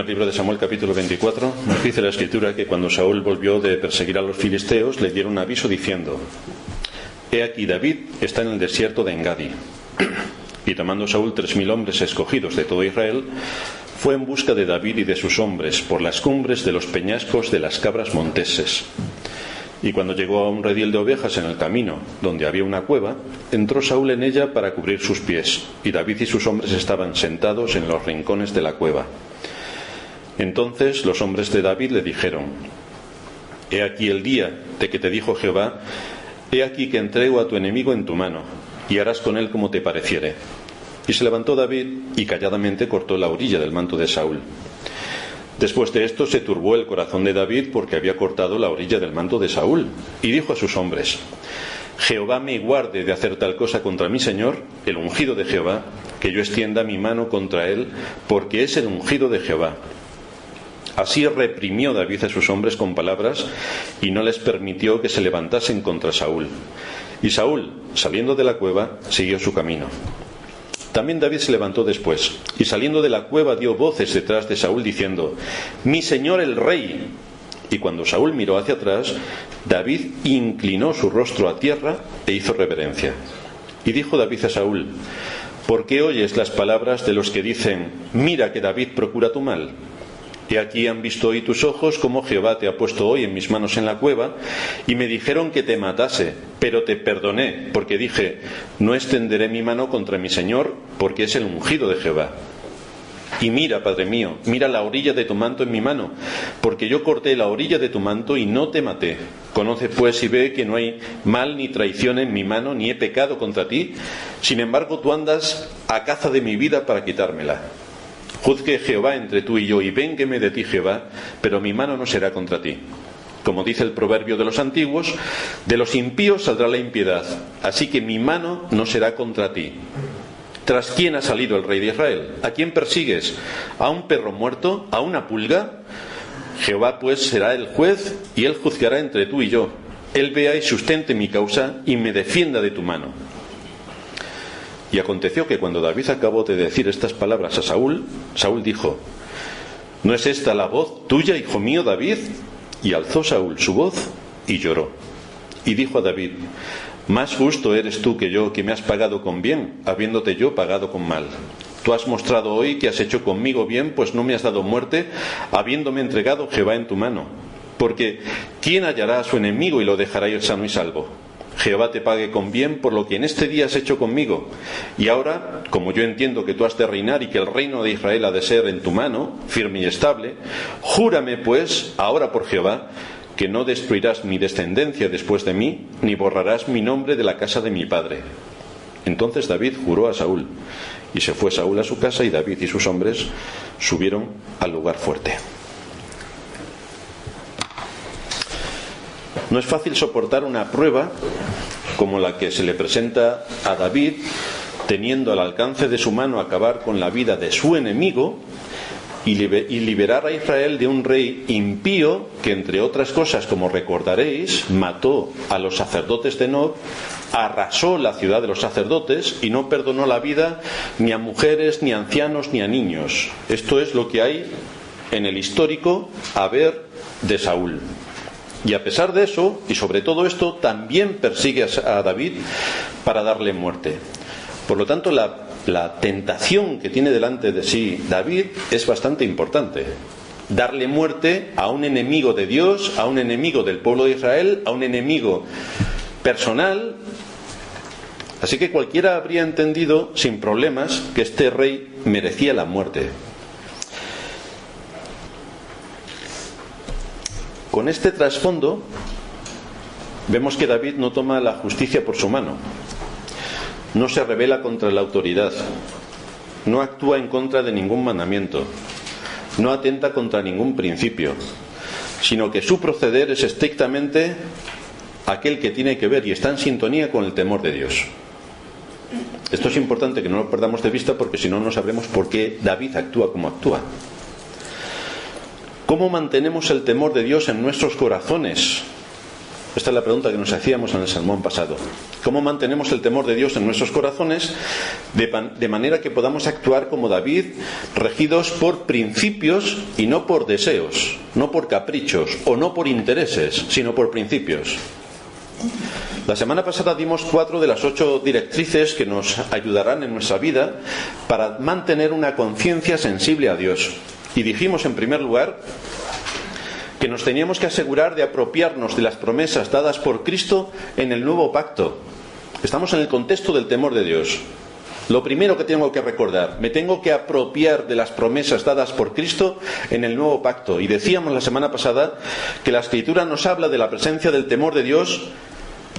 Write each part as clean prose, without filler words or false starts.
Primer libro de Samuel, capítulo 24, nos dice la Escritura que cuando Saúl volvió de perseguir a los filisteos, le dieron aviso diciendo: He aquí, David está en el desierto de Engadi. Y tomando Saúl 3000 hombres escogidos de todo Israel, fue en busca de David y de sus hombres por las cumbres de los peñascos de las cabras monteses. Y cuando llegó a un redil de ovejas en el camino, donde había una cueva, entró Saúl en ella para cubrir sus pies, y David y sus hombres estaban sentados en los rincones de la cueva. Entonces los hombres de David le dijeron: He aquí el día de que te dijo Jehová: He aquí que entrego a tu enemigo en tu mano, y harás con él como te pareciere. Y se levantó David y calladamente cortó la orilla del manto de Saúl. Después de esto se turbó el corazón de David porque había cortado la orilla del manto de Saúl, y dijo a sus hombres: Jehová me guarde de hacer tal cosa contra mi señor, el ungido de Jehová, que yo extienda mi mano contra él, porque es el ungido de Jehová. Así reprimió David a sus hombres con palabras, y no les permitió que se levantasen contra Saúl. Y Saúl, saliendo de la cueva, siguió su camino. También David se levantó después, y saliendo de la cueva dio voces detrás de Saúl diciendo: Mi señor el rey. Y cuando Saúl miró hacia atrás, David inclinó su rostro a tierra e hizo reverencia. Y dijo David a Saúl: ¿Por qué oyes las palabras de los que dicen: Mira que David procura tu mal? He aquí han visto hoy tus ojos cómo Jehová te ha puesto hoy en mis manos en la cueva, y me dijeron que te matase, pero te perdoné, porque dije: no extenderé mi mano contra mi señor, porque es el ungido de Jehová. Y mira, Padre mío, mira la orilla de tu manto en mi mano, porque yo corté la orilla de tu manto y no te maté. Conoce pues y ve que no hay mal ni traición en mi mano, ni he pecado contra ti. Sin embargo, tú andas a caza de mi vida para quitármela. Juzgue Jehová entre tú y yo, y véngueme de ti Jehová, pero mi mano no será contra ti. Como dice el proverbio de los antiguos: de los impíos saldrá la impiedad, así que mi mano no será contra ti. ¿Tras quién ha salido el rey de Israel? ¿A quién persigues? ¿A un perro muerto? ¿A una pulga? Jehová pues será el juez, y él juzgará entre tú y yo. Él vea y sustente mi causa, y me defienda de tu mano. Y aconteció que cuando David acabó de decir estas palabras a Saúl, Saúl dijo: ¿No es esta la voz tuya, hijo mío David? Y alzó Saúl su voz y lloró. Y dijo a David: Más justo eres tú que yo, que me has pagado con bien, habiéndote yo pagado con mal. Tú has mostrado hoy que has hecho conmigo bien, pues no me has dado muerte, habiéndome entregado Jehová en tu mano. Porque ¿quién hallará a su enemigo y lo dejará ir sano y salvo? Jehová te pague con bien por lo que en este día has hecho conmigo. Y ahora, como yo entiendo que tú has de reinar y que el reino de Israel ha de ser en tu mano, firme y estable, júrame pues, ahora por Jehová, que no destruirás mi descendencia después de mí, ni borrarás mi nombre de la casa de mi padre. Entonces David juró a Saúl, y se fue Saúl a su casa, y David y sus hombres subieron al lugar fuerte. No es fácil soportar una prueba como la que se le presenta a David, teniendo al alcance de su mano acabar con la vida de su enemigo y liberar a Israel de un rey impío que, entre otras cosas, como recordaréis, mató a los sacerdotes de Nob, arrasó la ciudad de los sacerdotes y no perdonó la vida ni a mujeres, ni a ancianos, ni a niños. Esto es lo que hay en el histórico haber de Saúl. Y a pesar de eso, y sobre todo esto, también persigue a David para darle muerte. Por lo tanto, la tentación que tiene delante de sí David es bastante importante. Darle muerte a un enemigo de Dios, a un enemigo del pueblo de Israel, a un enemigo personal. Así que cualquiera habría entendido sin problemas que este rey merecía la muerte. Con este trasfondo vemos que David no toma la justicia por su mano, no se rebela contra la autoridad, no actúa en contra de ningún mandamiento, no atenta contra ningún principio, sino que su proceder es estrictamente aquel que tiene que ver y está en sintonía con el temor de Dios. Esto es importante que no lo perdamos de vista, porque si no, no sabremos por qué David actúa como actúa. ¿Cómo mantenemos el temor de Dios en nuestros corazones Esta es la pregunta que nos hacíamos en el sermón pasado. ¿Cómo mantenemos el temor de Dios en nuestros corazones de manera que podamos actuar como David, regidos por principios y no por deseos, no por caprichos o no por intereses, sino por principios? La semana pasada dimos 4 de las 8 directrices que nos ayudarán en nuestra vida para mantener una conciencia sensible a Dios. Y dijimos, en primer lugar, que nos teníamos que asegurar de apropiarnos de las promesas dadas por Cristo en el nuevo pacto. Estamos en el contexto del temor de Dios. Lo primero que tengo que recordar, me tengo que apropiar de las promesas dadas por Cristo en el nuevo pacto. Y decíamos la semana pasada que la Escritura nos habla de la presencia del temor de Dios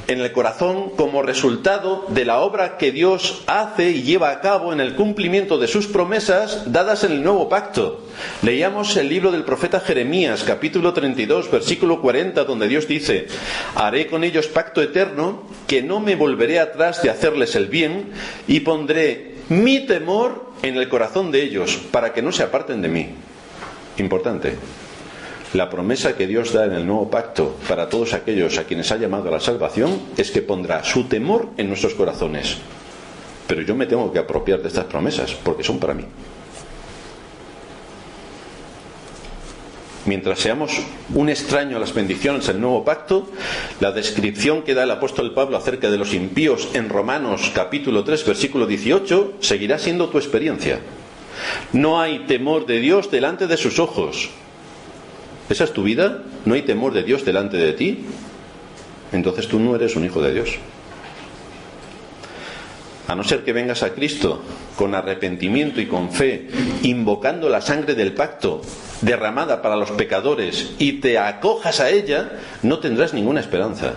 en el corazón como resultado de la obra que Dios hace y lleva a cabo en el cumplimiento de sus promesas dadas en el nuevo pacto. Leíamos el libro del profeta Jeremías, capítulo 32, versículo 40, donde Dios dice: haré con ellos pacto eterno, que no me volveré atrás de hacerles el bien, y pondré mi temor en el corazón de ellos, para que no se aparten de mí. Importante. La promesa que Dios da en el nuevo pacto para todos aquellos a quienes ha llamado a la salvación es que pondrá su temor en nuestros corazones. Pero yo me tengo que apropiar de estas promesas porque son para mí. Mientras seamos un extraño a las bendiciones del nuevo pacto, la descripción que da el apóstol Pablo acerca de los impíos en Romanos capítulo 3 versículo 18 seguirá siendo tu experiencia. No hay temor de Dios delante de sus ojos. ¿Esa es tu vida? ¿No hay temor de Dios delante de ti? Entonces tú no eres un hijo de Dios. A no ser que vengas a Cristo con arrepentimiento y con fe, invocando la sangre del pacto derramada para los pecadores, y te acojas a ella, no tendrás ninguna esperanza.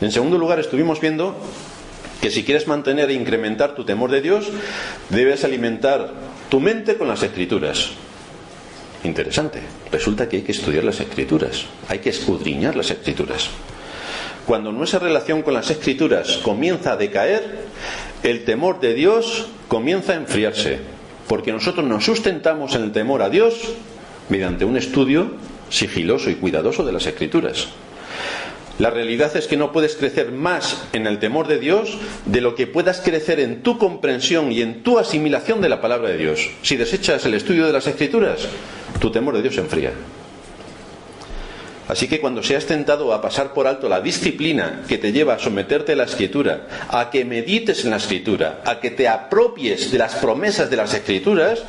En segundo lugar, estuvimos viendo que si quieres mantener e incrementar tu temor de Dios, debes alimentar tu mente con las Escrituras. Interesante. Resulta que hay que estudiar las Escrituras, hay que escudriñar las Escrituras. Cuando nuestra relación con las Escrituras comienza a decaer, el temor de Dios comienza a enfriarse, porque nosotros nos sustentamos en el temor a Dios mediante un estudio sigiloso y cuidadoso de las Escrituras. La realidad es que no puedes crecer más en el temor de Dios de lo que puedas crecer en tu comprensión y en tu asimilación de la palabra de Dios. Si desechas el estudio de las Escrituras, tu temor de Dios se enfría. Así que cuando seas tentado a pasar por alto la disciplina que te lleva a someterte a la Escritura, a que medites en la Escritura, a que te apropies de las promesas de las Escrituras,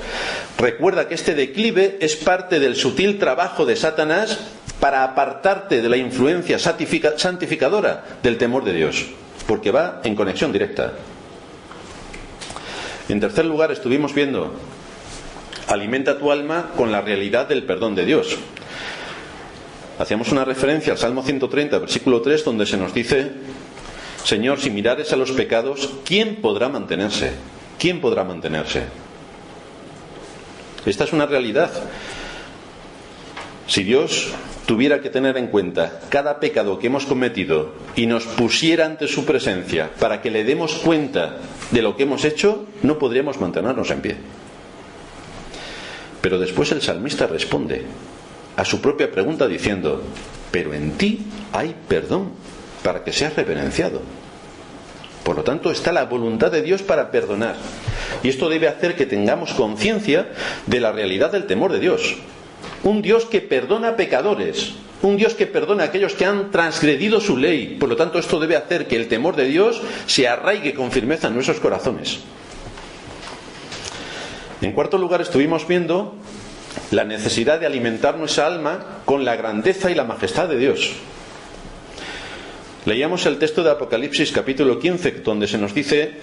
recuerda que este declive es parte del sutil trabajo de Satanás para apartarte de la influencia santificadora del temor de Dios, porque va en conexión directa. En tercer lugar, estuvimos viendo: alimenta tu alma con la realidad del perdón de Dios. Hacíamos una referencia al Salmo 130, versículo 3, donde se nos dice: Señor, si mirares a los pecados, ¿quién podrá mantenerse? ¿Quién podrá mantenerse? Esta es una realidad. Si Dios tuviera que tener en cuenta cada pecado que hemos cometido y nos pusiera ante su presencia para que le demos cuenta de lo que hemos hecho, no podríamos mantenernos en pie. Pero después el salmista responde a su propia pregunta diciendo: pero en ti hay perdón para que seas reverenciado. Por lo tanto, está la voluntad de Dios para perdonar. Y esto debe hacer que tengamos conciencia de la realidad del temor de Dios. Un Dios que perdona a pecadores, un Dios que perdona a aquellos que han transgredido su ley. Por lo tanto, esto debe hacer que el temor de Dios se arraigue con firmeza en nuestros corazones. En cuarto lugar, estuvimos viendo la necesidad de alimentar nuestra alma con la grandeza y la majestad de Dios. Leíamos el texto de Apocalipsis capítulo 15, donde se nos dice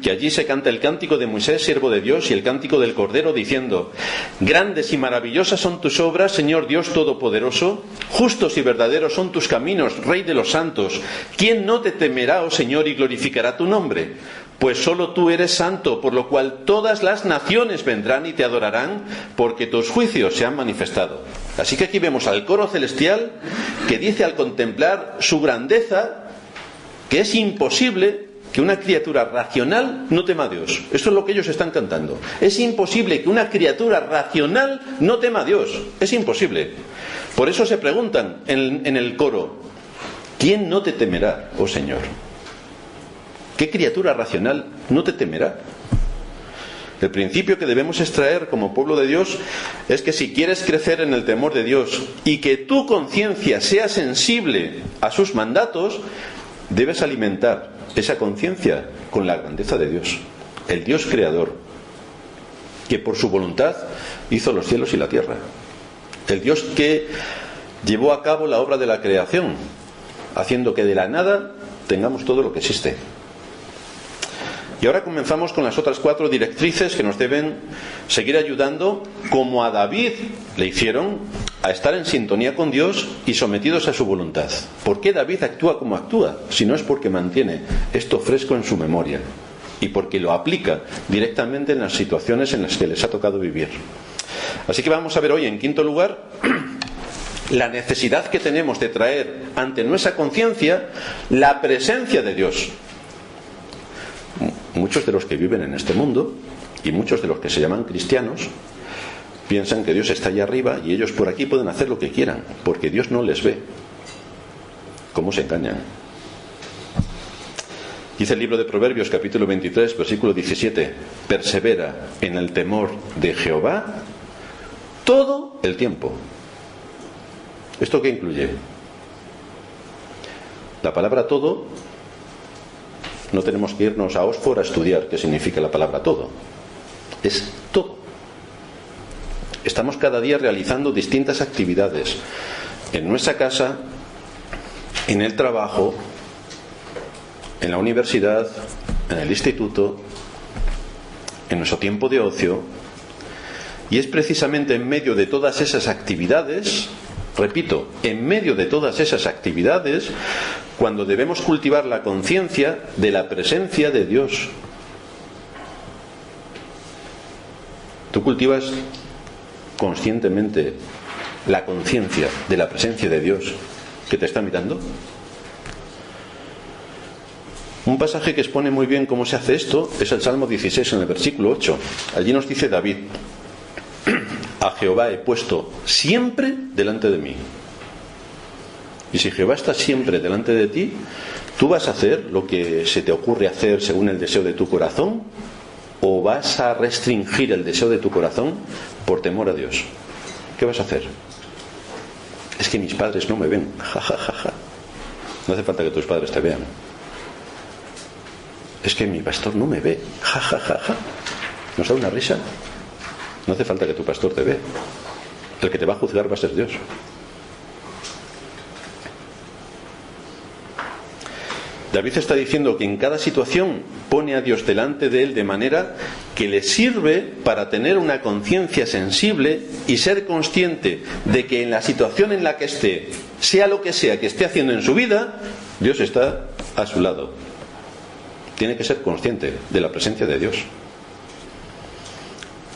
que allí se canta el cántico de Moisés, siervo de Dios, y el cántico del Cordero, diciendo: grandes y maravillosas son tus obras, Señor Dios Todopoderoso, justos y verdaderos son tus caminos, Rey de los santos. ¿Quién no te temerá, oh Señor, y glorificará tu nombre? Pues solo tú eres santo, por lo cual todas las naciones vendrán y te adorarán, porque tus juicios se han manifestado. Así que aquí vemos al coro celestial que dice, al contemplar su grandeza, que es imposible que una criatura racional no tema a Dios. Esto es lo que ellos están cantando. Es imposible que una criatura racional no tema a Dios. Es imposible. Por eso se preguntan en el coro: ¿quién no te temerá, oh Señor? ¿Qué criatura racional no te temerá? El principio que debemos extraer como pueblo de Dios es que si quieres crecer en el temor de Dios y que tu conciencia sea sensible a sus mandatos, debes alimentar esa conciencia con la grandeza de Dios, el Dios creador, que por su voluntad hizo los cielos y la tierra, el Dios que llevó a cabo la obra de la creación, haciendo que de la nada tengamos todo lo que existe. Y ahora comenzamos con las otras 4 directrices que nos deben seguir ayudando, como a David le hicieron, a estar en sintonía con Dios y sometidos a su voluntad. ¿Por qué David actúa como actúa? Si no es porque mantiene esto fresco en su memoria y porque lo aplica directamente en las situaciones en las que les ha tocado vivir. Así que vamos a ver hoy, en quinto lugar, la necesidad que tenemos de traer ante nuestra conciencia la presencia de Dios. Muchos de los que viven en este mundo y muchos de los que se llaman cristianos piensan que Dios está allá arriba y ellos por aquí pueden hacer lo que quieran porque Dios no les ve. ¿Cómo se engañan? Dice el libro de Proverbios, capítulo 23, versículo 17: persevera en el temor de Jehová todo el tiempo. ¿Esto qué incluye? La palabra todo, no tenemos que irnos a Oxford a estudiar qué significa la palabra todo. Es todo. Estamos cada día realizando distintas actividades en nuestra casa, en el trabajo, en la universidad, en el instituto, en nuestro tiempo de ocio. Y es precisamente en medio de todas esas actividades, repito, en medio de todas esas actividades, cuando debemos cultivar la conciencia de la presencia de Dios. ¿Tú cultivas conscientemente la conciencia de la presencia de Dios que te está mirando? Un pasaje que expone muy bien cómo se hace esto es el Salmo 16, en el versículo 8. Allí nos dice David: a Jehová he puesto siempre delante de mí. Y si Jehová está siempre delante de ti, ¿tú vas a hacer lo que se te ocurre hacer según el deseo de tu corazón? ¿O vas a restringir el deseo de tu corazón por temor a Dios? ¿Qué vas a hacer? Es que mis padres no me ven. Ja, ja, ja, ja. No hace falta que tus padres te vean. Es que mi pastor no me ve. Ja, ja, ja, ja. ¿Nos da una risa? No hace falta que tu pastor te vea. El que te va a juzgar va a ser Dios. David está diciendo que en cada situación pone a Dios delante de él de manera que le sirve para tener una conciencia sensible y ser consciente de que en la situación en la que esté, sea lo que sea que esté haciendo en su vida, Dios está a su lado. Tiene que ser consciente de la presencia de Dios.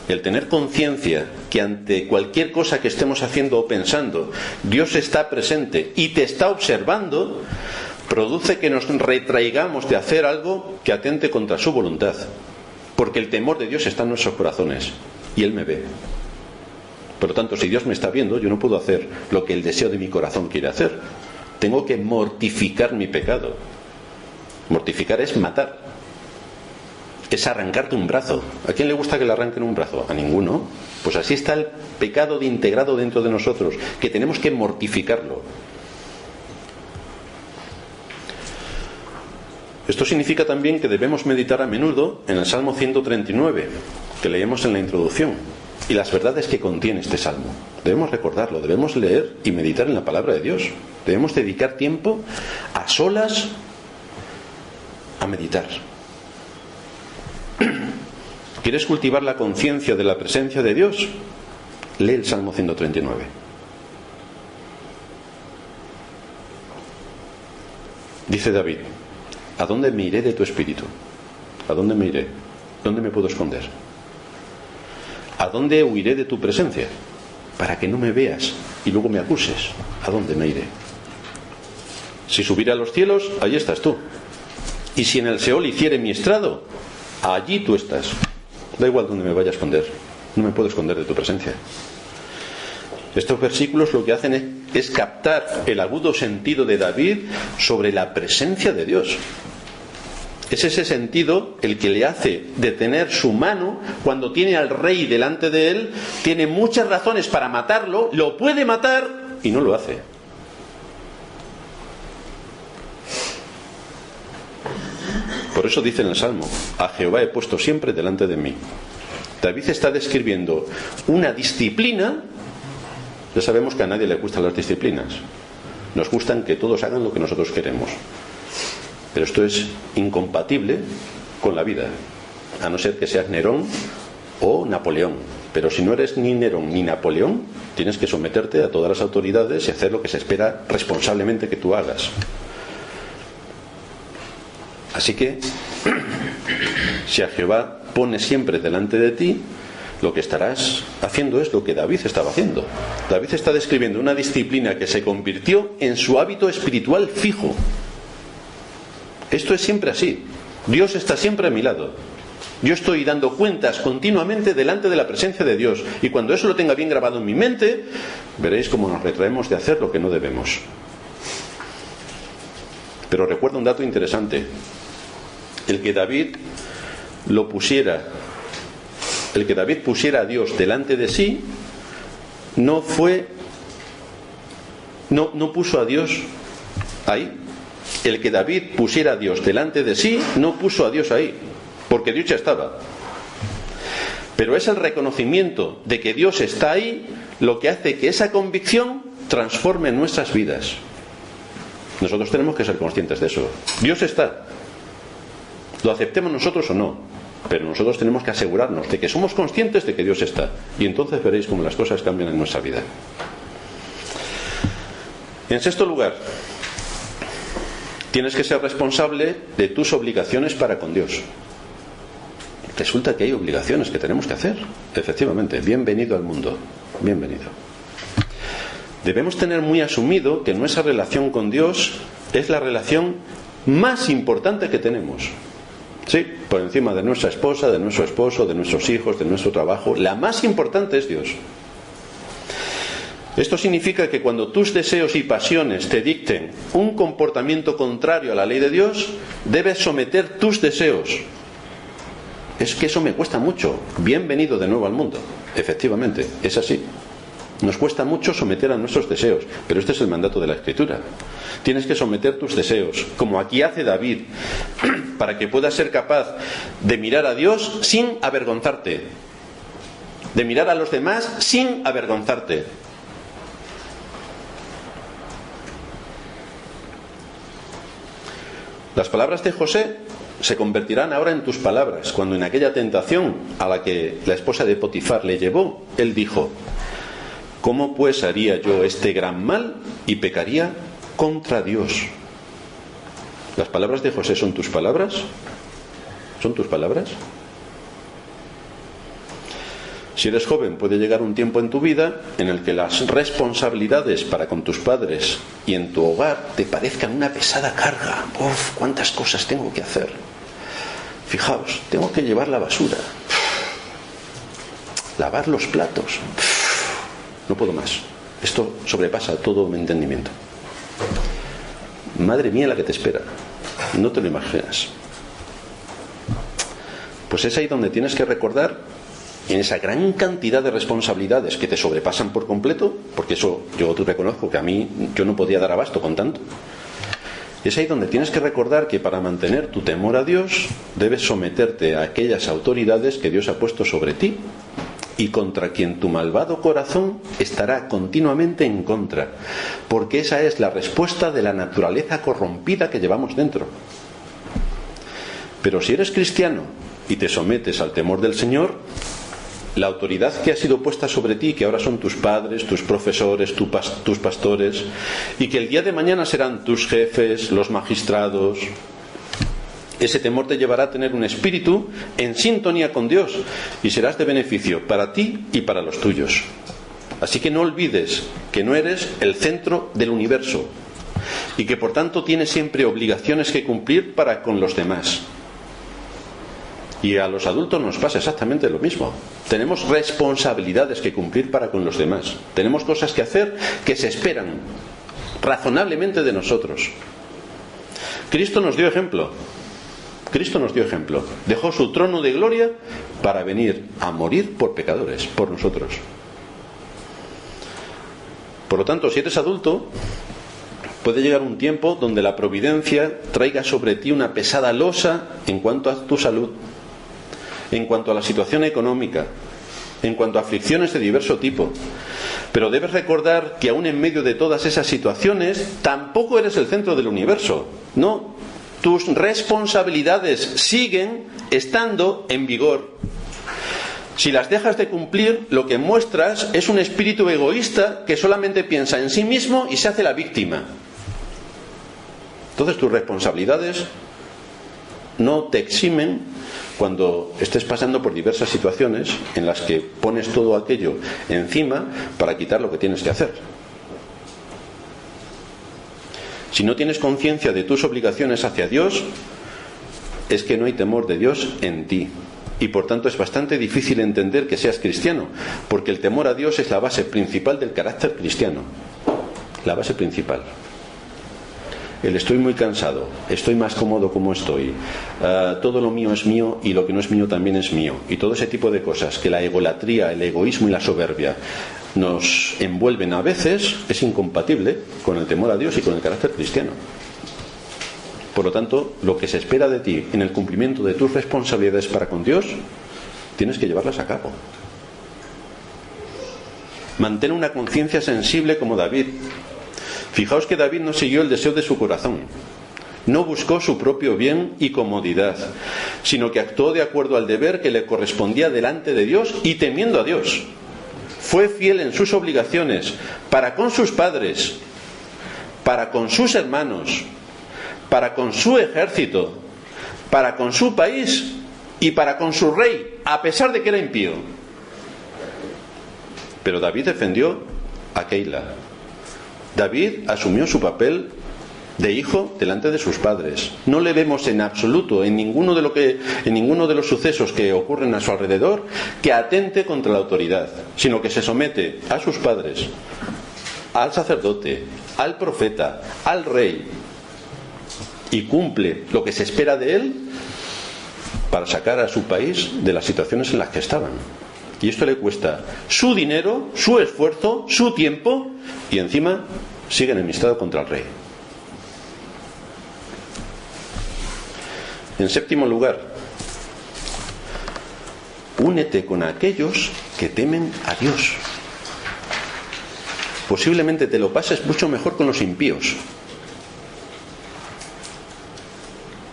El tener conciencia que ante cualquier cosa que estemos haciendo o pensando, Dios está presente y te está observando, produce que nos retraigamos de hacer algo que atente contra su voluntad, porque el temor de Dios está en nuestros corazones y Él me ve. Por lo tanto, si Dios me está viendo, yo no puedo hacer lo que el deseo de mi corazón quiere hacer. Tengo que mortificar mi pecado. Mortificar es matar, es arrancarte un brazo. ¿A quién le gusta que le arranquen un brazo? A ninguno. Pues así está el pecado integrado dentro de nosotros, que tenemos que mortificarlo. Esto significa también que debemos meditar a menudo en el Salmo 139, que leemos en la introducción, y las verdades que contiene este Salmo. Debemos recordarlo, debemos leer y meditar en la palabra de Dios. Debemos dedicar tiempo a solas a meditar. ¿Quieres cultivar la conciencia de la presencia de Dios? Lee el Salmo 139. Dice David: ¿a dónde me iré de tu espíritu? ¿A dónde me iré? ¿Dónde me puedo esconder? ¿A dónde huiré de tu presencia? Para que no me veas y luego me acuses. ¿A dónde me iré? Si subiera a los cielos, allí estás tú. Y si en el Seol hiciere mi estrado, allí tú estás. Da igual dónde me vaya a esconder, no me puedo esconder de tu presencia. Estos versículos lo que hacen es captar el agudo sentido de David sobre la presencia de Dios. Es ese sentido el que le hace detener su mano cuando tiene al rey delante de él, tiene muchas razones para matarlo, lo puede matar y no lo hace. Por eso dice en el Salmo: a Jehová he puesto siempre delante de mí. David está describiendo una disciplina. Ya sabemos que a nadie le gustan las disciplinas. Nos gustan que todos hagan lo que nosotros queremos. Pero esto es incompatible con la vida, a no ser que seas Nerón o Napoleón. Pero si no eres ni Nerón ni Napoleón, tienes que someterte a todas las autoridades y hacer lo que se espera responsablemente que tú hagas. Así que, si a Jehová pones siempre delante de ti, lo que estarás haciendo es lo que David estaba haciendo. David está describiendo una disciplina que se convirtió en su hábito espiritual fijo. Esto es siempre así. Dios está siempre a mi lado. Yo estoy dando cuentas continuamente delante de la presencia de Dios. Y cuando eso lo tenga bien grabado en mi mente, veréis cómo nos retraemos de hacer lo que no debemos. Pero recuerda un dato interesante. El que David pusiera a Dios delante de sí, no puso a Dios ahí. El que David pusiera a Dios delante de sí, no puso a Dios ahí, porque Dios ya estaba. Pero es el reconocimiento de que Dios está ahí lo que hace que esa convicción transforme nuestras vidas. Nosotros tenemos que ser conscientes de eso. Dios está. Lo aceptemos nosotros o no, pero nosotros tenemos que asegurarnos de que somos conscientes de que Dios está. Y entonces veréis cómo las cosas cambian en nuestra vida. En sexto lugar, tienes que ser responsable de tus obligaciones para con Dios. Resulta que hay obligaciones que tenemos que hacer. Efectivamente, bienvenido al mundo. Bienvenido. Debemos tener muy asumido que nuestra relación con Dios es la relación más importante que tenemos. Sí, por encima de nuestra esposa, de nuestro esposo, de nuestros hijos, de nuestro trabajo, la más importante es Dios. Esto significa que cuando tus deseos y pasiones te dicten un comportamiento contrario a la ley de Dios, debes someter tus deseos. Es que eso me cuesta mucho. Bienvenido de nuevo al mundo. Efectivamente, es así. Nos cuesta mucho someter a nuestros deseos, pero este es el mandato de la Escritura. Tienes que someter tus deseos, como aquí hace David, para que puedas ser capaz de mirar a Dios sin avergonzarte, de mirar a los demás sin avergonzarte. Las palabras de José se convertirán ahora en tus palabras, cuando en aquella tentación a la que la esposa de Potifar le llevó, él dijo: ¿cómo pues haría yo este gran mal y pecaría contra Dios? ¿Las palabras de José son tus palabras? ¿Son tus palabras? Si eres joven, puede llegar un tiempo en tu vida en el que las responsabilidades para con tus padres y en tu hogar te parezcan una pesada carga. ¡Uf! ¿Cuántas cosas tengo que hacer? Fijaos, tengo que llevar la basura, lavar los platos. No puedo más. Esto sobrepasa todo mi entendimiento. Madre mía la que te espera. No te lo imaginas. Pues es ahí donde tienes que recordar, en esa gran cantidad de responsabilidades que te sobrepasan por completo, porque eso yo te reconozco que a mí yo no podía dar abasto con tanto. Es ahí donde tienes que recordar que para mantener tu temor a Dios debes someterte a aquellas autoridades que Dios ha puesto sobre ti y contra quien tu malvado corazón estará continuamente en contra, porque esa es la respuesta de la naturaleza corrompida que llevamos dentro. Pero si eres cristiano y te sometes al temor del Señor, la autoridad que ha sido puesta sobre ti, que ahora son tus padres, tus profesores, tus pastores, y que el día de mañana serán tus jefes, los magistrados, ese temor te llevará a tener un espíritu en sintonía con Dios y serás de beneficio para ti y para los tuyos. Así que no olvides que no eres el centro del universo y que por tanto tienes siempre obligaciones que cumplir para con los demás. Y a los adultos nos pasa exactamente lo mismo. Tenemos responsabilidades que cumplir para con los demás. Tenemos cosas que hacer que se esperan razonablemente de nosotros. Cristo nos dio ejemplo. Cristo nos dio ejemplo. Dejó su trono de gloria para venir a morir por pecadores, por nosotros. Por lo tanto, si eres adulto, puede llegar un tiempo donde la providencia traiga sobre ti una pesada losa en cuanto a tu salud, en cuanto a la situación económica, en cuanto a aflicciones de diverso tipo. Pero debes recordar que aún en medio de todas esas situaciones tampoco eres el centro del universo. No, tus responsabilidades siguen estando en vigor. Si las dejas de cumplir, lo que muestras es un espíritu egoísta que solamente piensa en sí mismo y se hace la víctima. Entonces tus responsabilidades no te eximen cuando estés pasando por diversas situaciones en las que pones todo aquello encima para quitar lo que tienes que hacer. Si no tienes conciencia de tus obligaciones hacia Dios, es que no hay temor de Dios en ti. Y por tanto es bastante difícil entender que seas cristiano, porque el temor a Dios es la base principal del carácter cristiano. La base principal. El estoy muy cansado, estoy más cómodo como estoy, todo lo mío es mío y lo que no es mío también es mío. Y todo ese tipo de cosas que la egolatría, el egoísmo y la soberbia nos envuelven a veces, es incompatible con el temor a Dios y con el carácter cristiano. Por lo tanto, lo que se espera de ti en el cumplimiento de tus responsabilidades para con Dios, tienes que llevarlas a cabo. Mantén una conciencia sensible como David. Fijaos que David no siguió el deseo de su corazón, no buscó su propio bien y comodidad, sino que actuó de acuerdo al deber que le correspondía delante de Dios y temiendo a Dios. Fue fiel en sus obligaciones para con sus padres, para con sus hermanos, para con su ejército, para con su país y para con su rey, a pesar de que era impío. Pero David defendió a Keila. David asumió su papel de hijo delante de sus padres. No le vemos en absoluto en ninguno de los sucesos que ocurren a su alrededor que atente contra la autoridad, sino que se somete a sus padres, al sacerdote, al profeta, al rey, y cumple lo que se espera de él para sacar a su país de las situaciones en las que estaban. Y esto le cuesta su dinero, su esfuerzo, su tiempo, y encima sigue enemistado contra el rey. En séptimo lugar, únete con aquellos que temen a Dios. Posiblemente te lo pases mucho mejor con los impíos,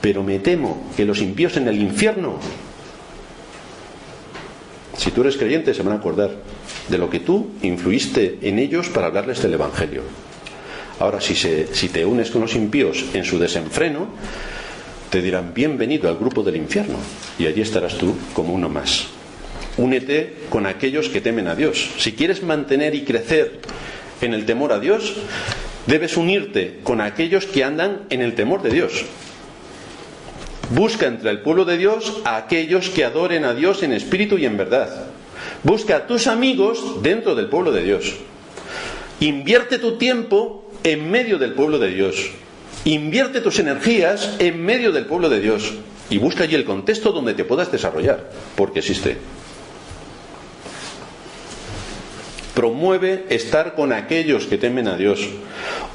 pero me temo que los impíos en el infierno, si tú eres creyente, se van a acordar de lo que tú influiste en ellos para hablarles del Evangelio. Ahora, si te unes con los impíos en su desenfreno, te dirán bienvenido al grupo del infierno, y allí estarás tú como uno más. Únete con aquellos que temen a Dios. Si quieres mantener y crecer en el temor a Dios, debes unirte con aquellos que andan en el temor de Dios. Busca entre el pueblo de Dios a aquellos que adoren a Dios en espíritu y en verdad. Busca a tus amigos dentro del pueblo de Dios. Invierte tu tiempo en medio del pueblo de Dios. Invierte tus energías en medio del pueblo de Dios. Y busca allí el contexto donde te puedas desarrollar, porque existe. Promueve estar con aquellos que temen a Dios.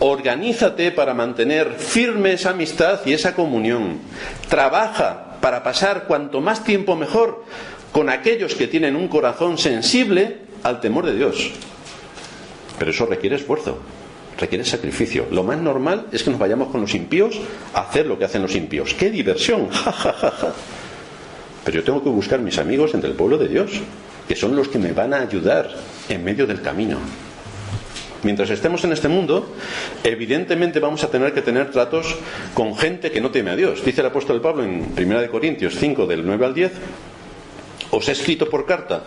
Organízate para mantener firme esa amistad y esa comunión. Trabaja para pasar cuanto más tiempo mejor con aquellos que tienen un corazón sensible al temor de Dios. Pero eso requiere esfuerzo, requiere sacrificio. Lo más normal es que nos vayamos con los impíos a hacer lo que hacen los impíos. ¡Qué diversión! ¡Ja, ja, ja, ja! Pero yo tengo que buscar mis amigos entre el pueblo de Dios, que son los que me van a ayudar en medio del camino. Mientras estemos en este mundo, evidentemente vamos a tener que tener tratos con gente que no teme a Dios. Dice el apóstol Pablo en 1 Corintios 5, del 9 al 10: os he escrito por carta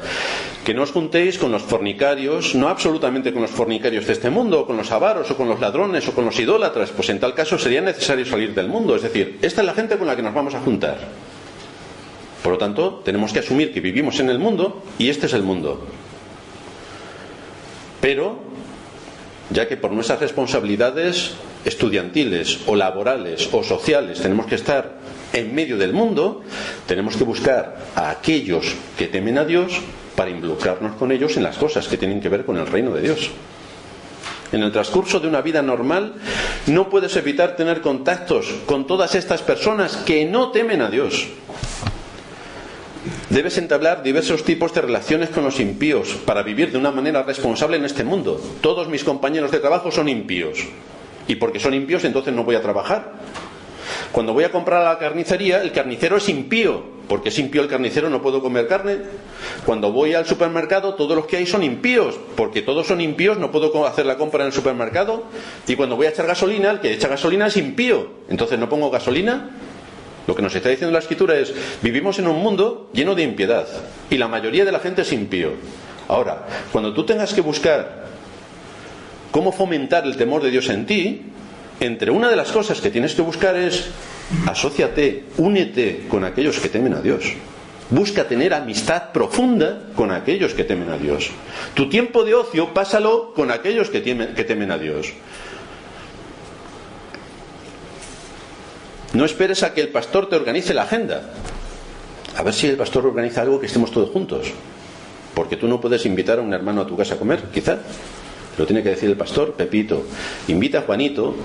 que no os juntéis con los fornicarios, no absolutamente con los fornicarios de este mundo, o con los avaros, o con los ladrones, o con los idólatras, pues en tal caso sería necesario salir del mundo. Es decir, esta es la gente con la que nos vamos a juntar. Por lo tanto, tenemos que asumir que vivimos en el mundo y este es el mundo. Pero, ya que por nuestras responsabilidades estudiantiles o laborales o sociales tenemos que estar en medio del mundo, tenemos que buscar a aquellos que temen a Dios para involucrarnos con ellos en las cosas que tienen que ver con el reino de Dios. En el transcurso de una vida normal no puedes evitar tener contactos con todas estas personas que no temen a Dios. Debes entablar diversos tipos de relaciones con los impíos para vivir de una manera responsable en este mundo. Todos mis compañeros de trabajo son impíos. Y porque son impíos, entonces no voy a trabajar. Cuando voy a comprar a la carnicería, el carnicero es impío. Porque es impío el carnicero, no puedo comer carne. Cuando voy al supermercado, todos los que hay son impíos. Porque todos son impíos, no puedo hacer la compra en el supermercado. Y cuando voy a echar gasolina, el que echa gasolina es impío. Entonces no pongo gasolina. Lo que nos está diciendo la Escritura es: vivimos en un mundo lleno de impiedad y la mayoría de la gente es impío. Ahora, cuando tú tengas que buscar cómo fomentar el temor de Dios en ti, entre una de las cosas que tienes que buscar es: asóciate, únete con aquellos que temen a Dios. Busca tener amistad profunda con aquellos que temen a Dios. Tu tiempo de ocio pásalo con aquellos que temen a Dios. No esperes a que el pastor te organice la agenda. A ver si el pastor organiza algo que estemos todos juntos. Porque tú no puedes invitar a un hermano a tu casa a comer, quizá. Lo tiene que decir el pastor: Pepito, invita a Juanito.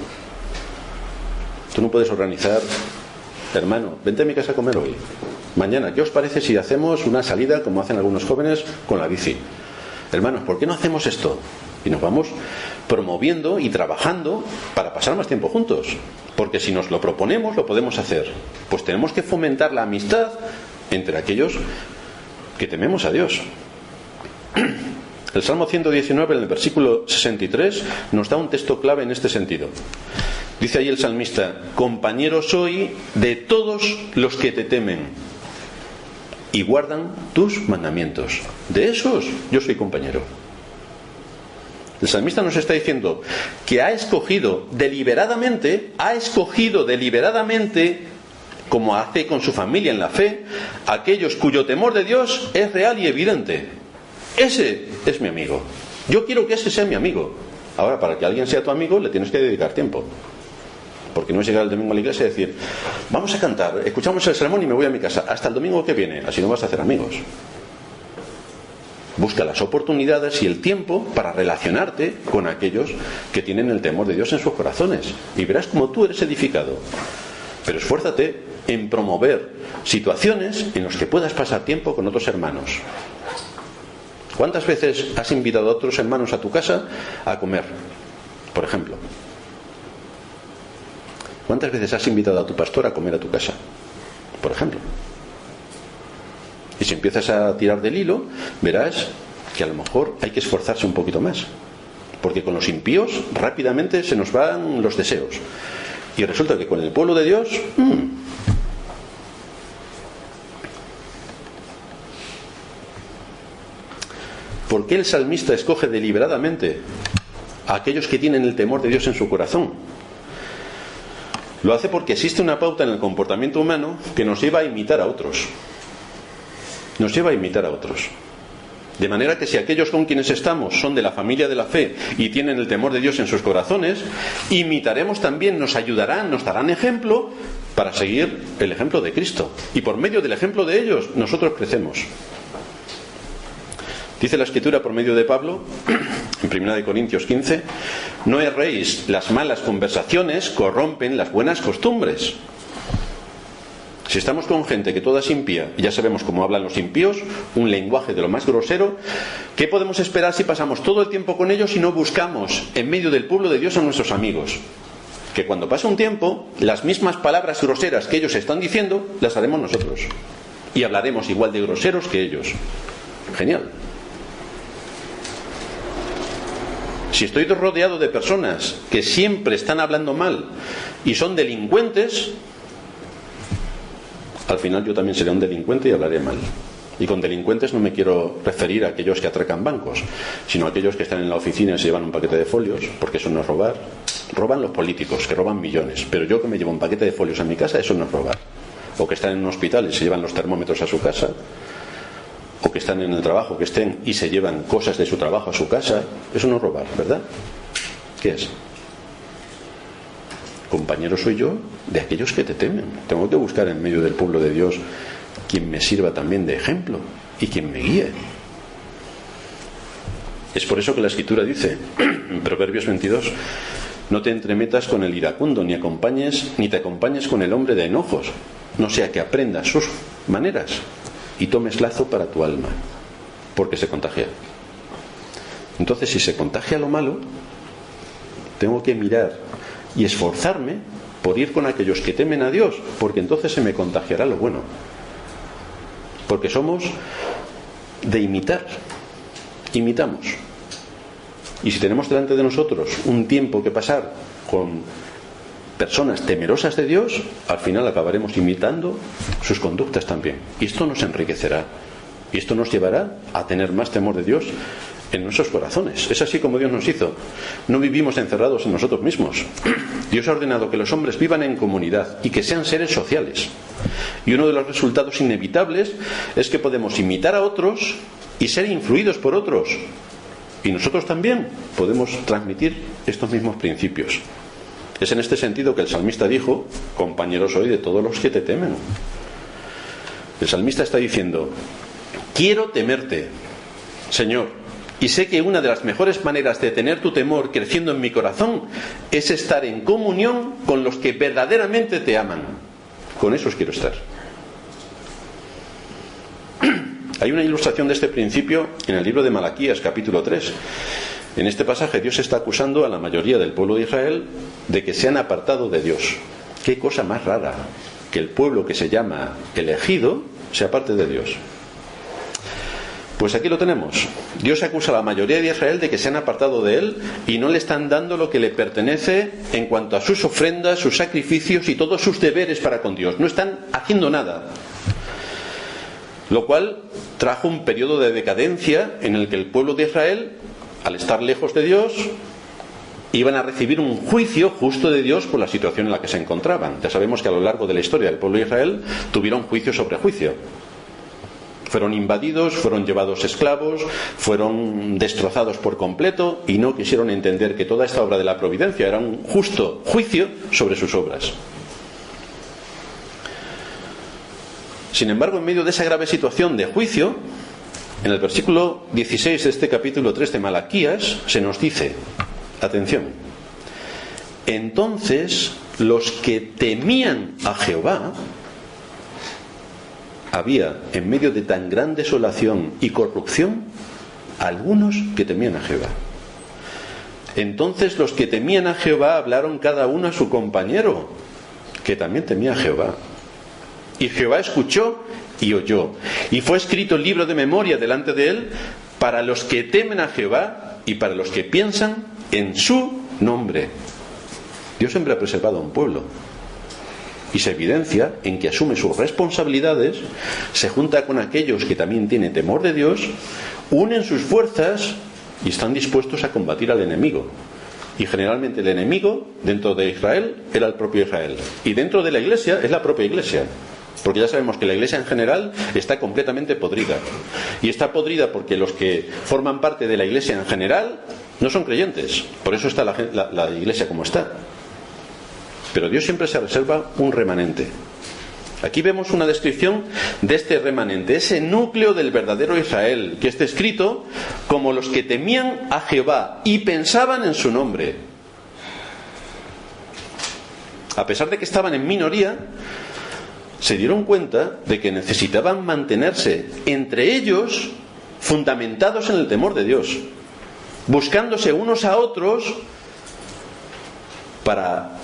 Tú no puedes organizar: hermano, vente a mi casa a comer hoy. Mañana, ¿qué os parece si hacemos una salida, como hacen algunos jóvenes, con la bici? Hermanos, ¿por qué no hacemos esto? Y nos vamos promoviendo y trabajando para pasar más tiempo juntos. Porque si nos lo proponemos, lo podemos hacer. Pues tenemos que fomentar la amistad entre aquellos que tememos a Dios. El Salmo 119, en el versículo 63, nos da un texto clave en este sentido. Dice ahí el salmista: compañero soy de todos los que te temen y guardan tus mandamientos. De esos yo soy compañero. El salmista nos está diciendo que ha escogido deliberadamente, como hace con su familia en la fe, aquellos cuyo temor de Dios es real y evidente. Ese es mi amigo. Yo quiero que ese sea mi amigo. Ahora, para que alguien sea tu amigo, le tienes que dedicar tiempo. Porque no es llegar el domingo a la iglesia y decir: vamos a cantar, escuchamos el sermón y me voy a mi casa. Hasta el domingo que viene. Así no vas a hacer amigos. Busca las oportunidades y el tiempo para relacionarte con aquellos que tienen el temor de Dios en sus corazones. Y verás cómo tú eres edificado. Pero esfuérzate en promover situaciones en las que puedas pasar tiempo con otros hermanos. ¿Cuántas veces has invitado a otros hermanos a tu casa a comer, por ejemplo? ¿Cuántas veces has invitado a tu pastor a comer a tu casa, por ejemplo? Y si empiezas a tirar del hilo, verás que a lo mejor hay que esforzarse un poquito más. Porque con los impíos rápidamente se nos van los deseos. Y resulta que con el pueblo de Dios... ¿Por qué el salmista escoge deliberadamente a aquellos que tienen el temor de Dios en su corazón? Lo hace porque existe una pauta en el comportamiento humano que nos lleva a imitar a otros. Nos lleva a imitar a otros. De manera que si aquellos con quienes estamos son de la familia de la fe y tienen el temor de Dios en sus corazones, imitaremos también, nos ayudarán, nos darán ejemplo para seguir el ejemplo de Cristo. Y por medio del ejemplo de ellos, nosotros crecemos. Dice la Escritura por medio de Pablo, en 1 Corintios 15, no erréis, las malas conversaciones corrompen las buenas costumbres. Si estamos con gente que toda es impía, y ya sabemos cómo hablan los impíos, un lenguaje de lo más grosero, ¿qué podemos esperar si pasamos todo el tiempo con ellos y no buscamos en medio del pueblo de Dios a nuestros amigos? Que cuando pase un tiempo, las mismas palabras groseras que ellos están diciendo, las haremos nosotros. Y hablaremos igual de groseros que ellos. Genial. Si estoy rodeado de personas que siempre están hablando mal y son delincuentes, al final yo también seré un delincuente y hablaré mal. Y con delincuentes no me quiero referir a aquellos que atracan bancos, sino a aquellos que están en la oficina y se llevan un paquete de folios, porque eso no es robar. Roban los políticos, que roban millones, pero yo que me llevo un paquete de folios a mi casa, eso no es robar. o que están en un hospital y se llevan los termómetros a su casa, o que están en el trabajo, que estén y se llevan cosas de su trabajo a su casa. Eso no es robar, ¿verdad? ¿Qué es? Compañero soy yo de aquellos que te temen. Tengo que buscar en medio del pueblo de Dios quien me sirva también de ejemplo y quien me guíe. Es por eso que la Escritura dice en Proverbios 22: no te entremetas con el iracundo, ni te acompañes con el hombre de enojos, no sea que aprendas sus maneras y tomes lazo para tu alma, porque se contagia. Entonces, si se contagia lo malo, tengo que mirar y esforzarme por ir con aquellos que temen a Dios, porque entonces se me contagiará lo bueno. Porque somos de imitar, imitamos. Y si tenemos delante de nosotros un tiempo que pasar con personas temerosas de Dios, al final acabaremos imitando sus conductas también. Y esto nos enriquecerá. Y esto nos llevará a tener más temor de Dios en nuestros corazones. Es así como Dios nos hizo. No vivimos encerrados en nosotros mismos. Dios ha ordenado que los hombres vivan en comunidad y que sean seres sociales. Y uno de los resultados inevitables es que podemos imitar a otros y ser influidos por otros. Y nosotros también podemos transmitir estos mismos principios. Es en este sentido que el salmista dijo: compañero soy de todos los que te temen. El salmista está diciendo: quiero temerte, Señor, y sé que una de las mejores maneras de tener tu temor creciendo en mi corazón es estar en comunión con los que verdaderamente te aman. Con esos quiero estar. Hay una ilustración de este principio en el libro de Malaquías, capítulo 3. En este pasaje Dios está acusando a la mayoría del pueblo de Israel de que se han apartado de Dios. Qué cosa más rara, que el pueblo que se llama elegido se aparte de Dios. Pues aquí lo tenemos. Dios acusa a la mayoría de Israel de que se han apartado de Él y no le están dando lo que le pertenece en cuanto a sus ofrendas, sus sacrificios y todos sus deberes para con Dios. No están haciendo nada. Lo cual trajo un periodo de decadencia en el que el pueblo de Israel, al estar lejos de Dios, iban a recibir un juicio justo de Dios por la situación en la que se encontraban. Ya sabemos que a lo largo de la historia del pueblo de Israel tuvieron juicio sobre juicio. Fueron invadidos, fueron llevados esclavos, fueron destrozados por completo y no quisieron entender que toda esta obra de la providencia era un justo juicio sobre sus obras. Sin embargo, en medio de esa grave situación de juicio, en el versículo 16 de este capítulo 3 de Malaquías se nos dice, atención: entonces los que temían a Jehová, había en medio de tan gran desolación y corrupción algunos que temían a Jehová. Entonces los que temían a Jehová hablaron cada uno a su compañero, que también temía a Jehová. Y Jehová escuchó y oyó, y fue escrito el libro de memoria delante de él para los que temen a Jehová y para los que piensan en su nombre. Dios siempre ha preservado a un pueblo y se evidencia en que asume sus responsabilidades, se junta con aquellos que también tienen temor de Dios, unen sus fuerzas y están dispuestos a combatir al enemigo. Y generalmente el enemigo dentro de Israel era el propio Israel, y dentro de la iglesia es la propia iglesia, porque ya sabemos que la iglesia en general está completamente podrida, y está podrida porque los que forman parte de la iglesia en general no son creyentes. Por eso está la iglesia como está. Pero Dios siempre se reserva un remanente. Aquí vemos una descripción de este remanente, ese núcleo del verdadero Israel, que está escrito como los que temían a Jehová y pensaban en su nombre. A pesar de que estaban en minoría, se dieron cuenta de que necesitaban mantenerse entre ellos fundamentados en el temor de Dios, buscándose unos a otros para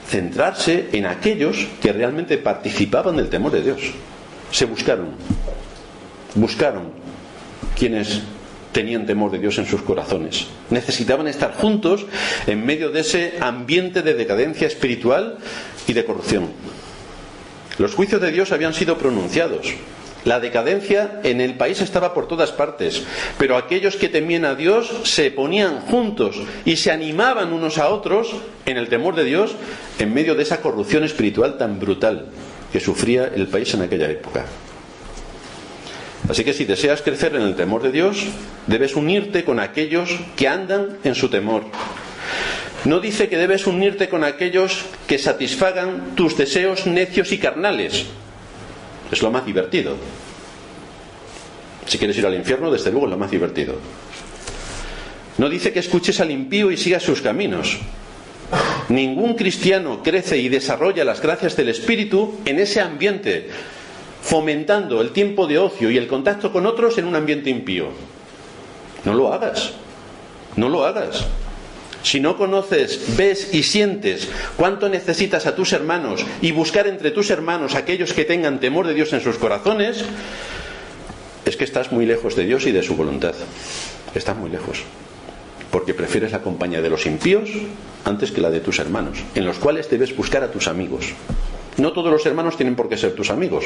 centrarse en aquellos que realmente participaban del temor de Dios. Se buscaron quienes tenían temor de Dios en sus corazones. Necesitaban estar juntos en medio de ese ambiente de decadencia espiritual y de corrupción. Los juicios de Dios habían sido pronunciados. La decadencia en el país estaba por todas partes, pero aquellos que temían a Dios se ponían juntos y se animaban unos a otros en el temor de Dios en medio de esa corrupción espiritual tan brutal que sufría el país en aquella época. Así que si deseas crecer en el temor de Dios, debes unirte con aquellos que andan en su temor. No dice que debes unirte con aquellos que satisfagan tus deseos necios y carnales. Es lo más divertido. Si quieres ir al infierno, desde luego es lo más divertido. No dice que escuches al impío y sigas sus caminos. Ningún cristiano crece y desarrolla las gracias del Espíritu en ese ambiente, fomentando el tiempo de ocio y el contacto con otros en un ambiente impío. No lo hagas. No lo hagas. Si no conoces, ves y sientes cuánto necesitas a tus hermanos y buscar entre tus hermanos aquellos que tengan temor de Dios en sus corazones, es que estás muy lejos de Dios y de su voluntad. Estás muy lejos. Porque prefieres la compañía de los impíos antes que la de tus hermanos, en los cuales debes buscar a tus amigos. No todos los hermanos tienen por qué ser tus amigos,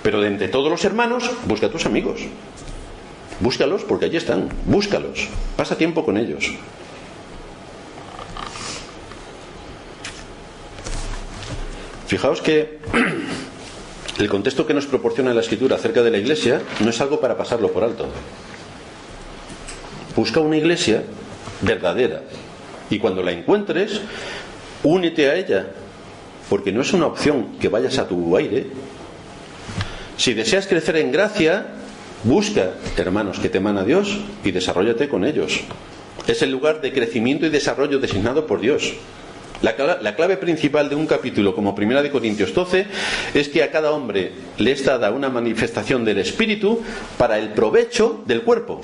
pero de entre todos los hermanos, busca a tus amigos. Búscalos porque allí están. Búscalos. Pasa tiempo con ellos. Fijaos que el contexto que nos proporciona la Escritura acerca de la Iglesia no es algo para pasarlo por alto. Busca una iglesia verdadera y cuando la encuentres, únete a ella, porque no es una opción que vayas a tu aire. Si deseas crecer en gracia, busca hermanos que teman a Dios y desarróllate con ellos. Es el lugar de crecimiento y desarrollo designado por Dios. La clave principal de un capítulo como 1 de Corintios 12 es que a cada hombre le es dada una manifestación del Espíritu para el provecho del cuerpo.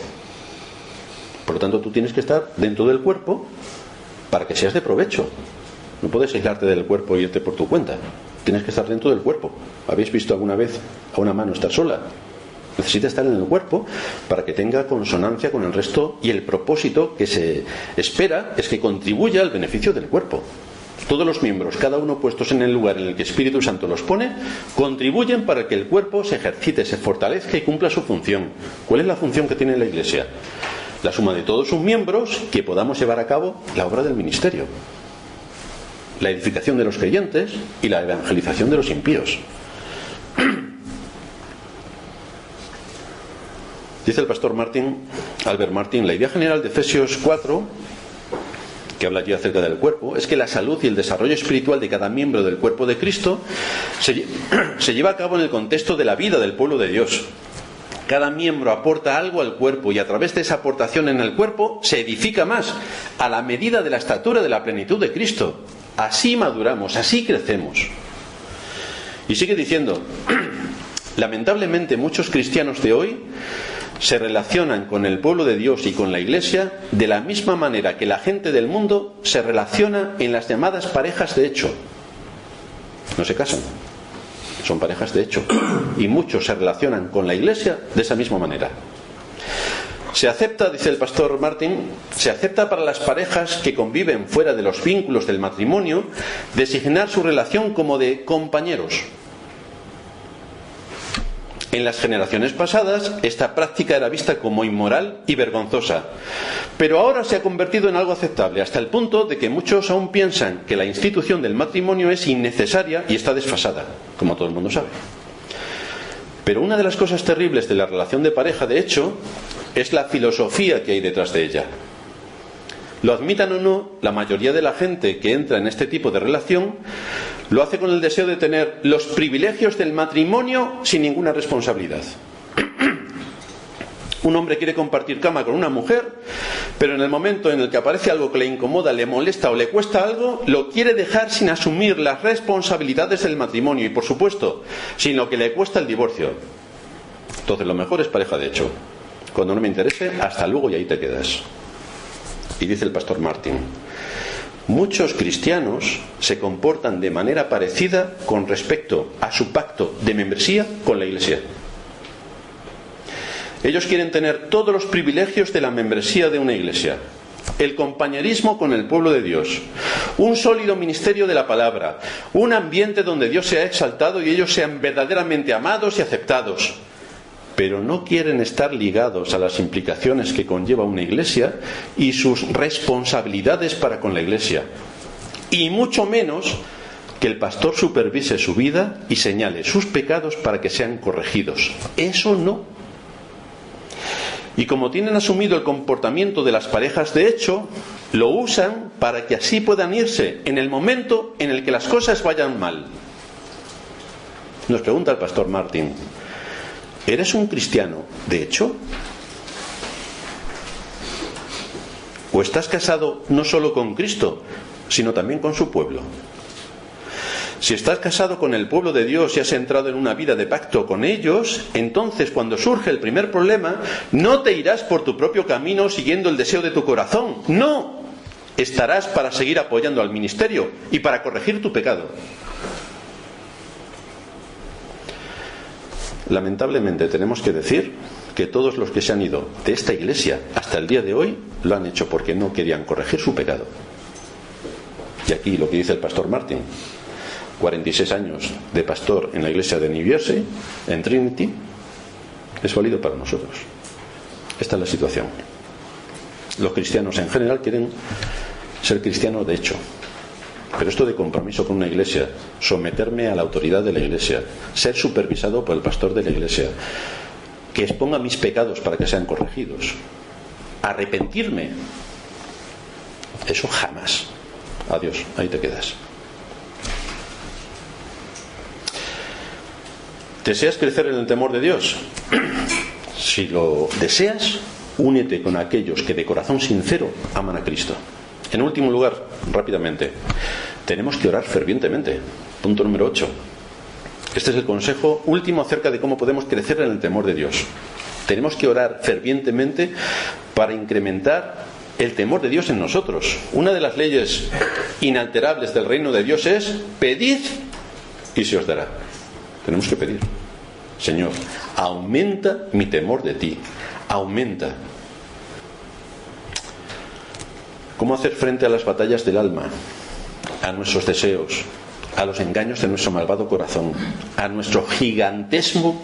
Por lo tanto, tú tienes que estar dentro del cuerpo para que seas de provecho. No puedes aislarte del cuerpo e irte por tu cuenta. Tienes que estar dentro del cuerpo. ¿Habéis visto alguna vez a una mano estar sola? Necesita estar en el cuerpo para que tenga consonancia con el resto, y el propósito que se espera es que contribuya al beneficio del cuerpo. Todos los miembros, cada uno puestos en el lugar en el que Espíritu Santo los pone, contribuyen para que el cuerpo se ejercite, se fortalezca y cumpla su función. ¿Cuál es la función que tiene la Iglesia? La suma de todos sus miembros, que podamos llevar a cabo la obra del ministerio, la edificación de los creyentes y la evangelización de los impíos. Dice el pastor Albert Martin, la idea general de Efesios 4, que habla allí acerca del cuerpo, es que la salud y el desarrollo espiritual de cada miembro del cuerpo de Cristo se lleva a cabo en el contexto de la vida del pueblo de Dios. Cada miembro aporta algo al cuerpo y a través de esa aportación en el cuerpo se edifica más a la medida de la estatura de la plenitud de Cristo. Así maduramos, así crecemos. Y sigue diciendo, lamentablemente muchos cristianos de hoy se relacionan con el pueblo de Dios y con la Iglesia de la misma manera que la gente del mundo se relaciona en las llamadas parejas de hecho. No se casan, son parejas de hecho, y muchos se relacionan con la Iglesia de esa misma manera. Se acepta, dice el pastor Martin, se acepta para las parejas que conviven fuera de los vínculos del matrimonio designar su relación como de compañeros. En las generaciones pasadas, esta práctica era vista como inmoral y vergonzosa, pero ahora se ha convertido en algo aceptable, hasta el punto de que muchos aún piensan que la institución del matrimonio es innecesaria y está desfasada, como todo el mundo sabe. Pero una de las cosas terribles de la relación de pareja, de hecho, es la filosofía que hay detrás de ella. Lo admitan o no, la mayoría de la gente que entra en este tipo de relación lo hace con el deseo de tener los privilegios del matrimonio sin ninguna responsabilidad. Un hombre quiere compartir cama con una mujer, pero en el momento en el que aparece algo que le incomoda, le molesta o le cuesta algo, lo quiere dejar sin asumir las responsabilidades del matrimonio y, por supuesto, sin lo que le cuesta el divorcio. Entonces, lo mejor es pareja de hecho. Cuando no me interese, hasta luego y ahí te quedas. Y dice el pastor Martin, muchos cristianos se comportan de manera parecida con respecto a su pacto de membresía con la Iglesia. Ellos quieren tener todos los privilegios de la membresía de una iglesia: el compañerismo con el pueblo de Dios, un sólido ministerio de la palabra, un ambiente donde Dios sea exaltado y ellos sean verdaderamente amados y aceptados. Pero no quieren estar ligados a las implicaciones que conlleva una iglesia y sus responsabilidades para con la iglesia, y mucho menos que el pastor supervise su vida y señale sus pecados para que sean corregidos. Eso no. Y como tienen asumido el comportamiento de las parejas de hecho, lo usan para que así puedan irse en el momento en el que las cosas vayan mal. Nos pregunta el pastor Martín: ¿eres un cristiano de hecho? ¿O estás casado no solo con Cristo, sino también con su pueblo? Si estás casado con el pueblo de Dios y has entrado en una vida de pacto con ellos, entonces cuando surge el primer problema, no te irás por tu propio camino siguiendo el deseo de tu corazón. No, estarás para seguir apoyando al ministerio y para corregir tu pecado. Lamentablemente tenemos que decir que todos los que se han ido de esta iglesia hasta el día de hoy lo han hecho porque no querían corregir su pecado. Y aquí lo que dice el pastor Martin: 46 años de pastor en la iglesia de New Jersey, en Trinity, es válido para nosotros. Esta es la situación. Los cristianos en general quieren ser cristianos de hecho, pero esto de compromiso con una iglesia, someterme a la autoridad de la iglesia, ser supervisado por el pastor de la iglesia, que exponga mis pecados para que sean corregidos, arrepentirme, eso jamás. Adiós, ahí te quedas. ¿Deseas crecer en el temor de Dios? Si lo deseas, únete con aquellos que de corazón sincero aman a Cristo. En último lugar, rápidamente, tenemos que orar fervientemente. Punto número 8. Este es el consejo último acerca de cómo podemos crecer en el temor de Dios. Tenemos que orar fervientemente para incrementar el temor de Dios en nosotros. Una de las leyes inalterables del reino de Dios es: pedid y se os dará. Tenemos que pedir: Señor, aumenta mi temor de ti, aumenta. ¿Cómo hacer frente a las batallas del alma, a nuestros deseos, a los engaños de nuestro malvado corazón, a nuestro gigantesco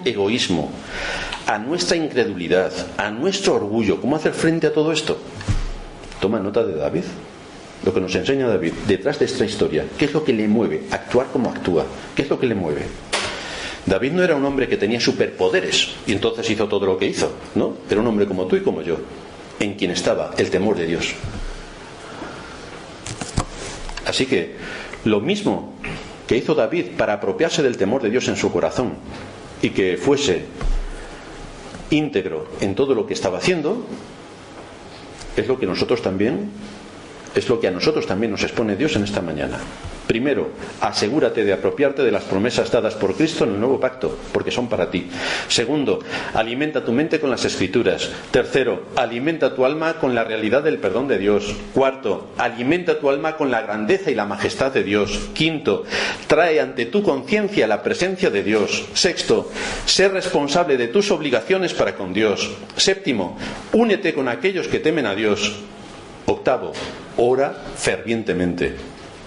egoísmo, a nuestra incredulidad, a nuestro orgullo? ¿Cómo hacer frente a todo esto? Toma nota de David, lo que nos enseña David detrás de esta historia. ¿Qué es lo que le mueve a actuar como actúa? ¿Qué es lo que le mueve? David no era un hombre que tenía superpoderes y entonces hizo todo lo que hizo, ¿no? Era un hombre como tú y como yo, en quien estaba el temor de Dios. Así que lo mismo que hizo David para apropiarse del temor de Dios en su corazón y que fuese íntegro en todo lo que estaba haciendo, es lo que a nosotros también nos expone Dios en esta mañana. Primero, asegúrate de apropiarte de las promesas dadas por Cristo en el nuevo pacto, porque son para ti. Segundo, alimenta tu mente con las Escrituras. Tercero, alimenta tu alma con la realidad del perdón de Dios. Cuarto, alimenta tu alma con la grandeza y la majestad de Dios. Quinto, trae ante tu conciencia la presencia de Dios. Sexto, sé responsable de tus obligaciones para con Dios. Séptimo, únete con aquellos que temen a Dios. Octavo, ora fervientemente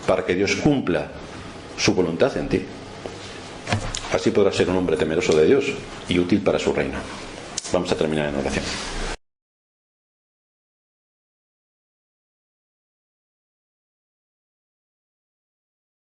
para que Dios cumpla su voluntad en ti. Así podrás ser un hombre temeroso de Dios y útil para su reino. Vamos a terminar en oración.